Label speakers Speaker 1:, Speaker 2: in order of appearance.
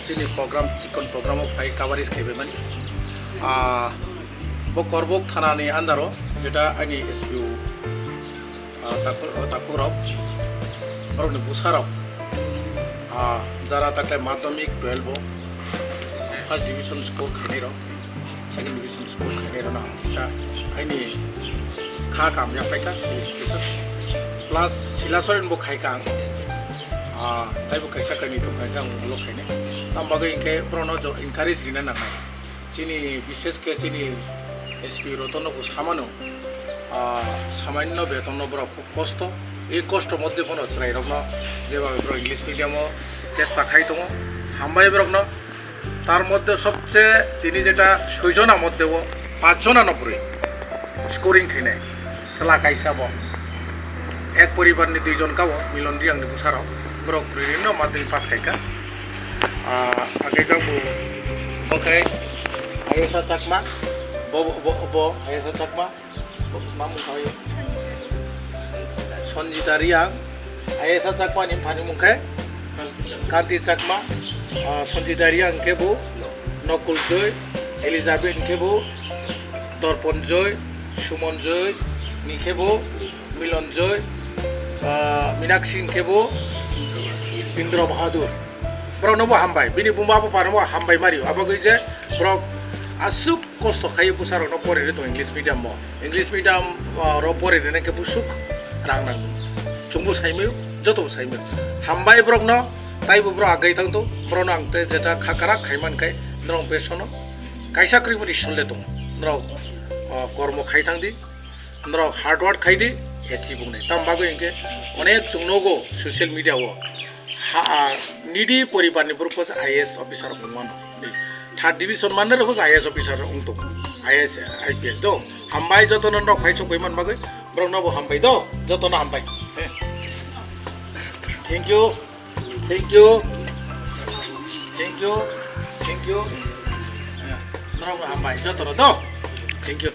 Speaker 1: chini program chikon program phai coverage khaibeman bo korbok thana ni andaro jeta ani SPU takurok borok ni busarok jara takle madhyamik 12 first division score khainiro second division score khainiro na kisa ani kha kam ya paika education plus silasoren bo khaikang taibo kaisa kani to khaikang lo khaine tambaga inke prono jo encourage rina na chini বিশেষ ke chini SP Ratan को সামান্য সামান্য বেতন বড় খুব কষ্ট এই কষ্ট মধ্যে কোনো চাই রকম যেভাবে ইংলিশ মিডিয়ামও চেষ্টা খাই দো হামবাই রকম তার মধ্যে সবচেয়ে তিনি যেটা 6 জনের মধ্যে 5 জনের উপরে স্কোরিং খাইনাই সেলা খাইসাব এক পরিবারনি 2 জন কাবো মিলন রিয়াংনি বুসারাও ব্রক বিভিন্ন মাধ্যমিক পাস খাইকা আগে যাবো ওকে Ayesa Chakma, Bo Ayesa Chakma, Mamu Kau Sonjita Riang, Ayesa Chakma ni Pani Mukhe, Kanti Chakma, Sonjita Riang Kebu, Nokul Joy, Elizabeth Kebu, Torpon Joy, Sumon Joy, Nikebo, Milon Joy, Minakshi Kebu, Indra Bahadur. Bro nobo hambai, bini bumba apa nobo hambai Mario. Apa kerja? Bro asuk kosto kayu pusar no pore itu English medium mo. English medium ro pore ini ke pusuk rang nang. Cumbu saimeu, joto saimeu. Hambai bro no, tai bro agai tang tu, bro nang te jeta khakarak khaiman kai, nong besono. Kaisa kri muni sulle tu, nong kormo khai tang di, nong hard work khai di, heci bungne. Tam bago ingke, onek cungnogo social media wo. Nidi poribar ni purpose IAS officer mano. Third division mana repos IAS officer untuk IAS IPS do. Hambai joto nondok phai sok beman bagai. Brong nabo hambai do. Joto na hambai. Thank you. Thank you. Thank you. Thank you. Nondok hambai joto do. Thank you.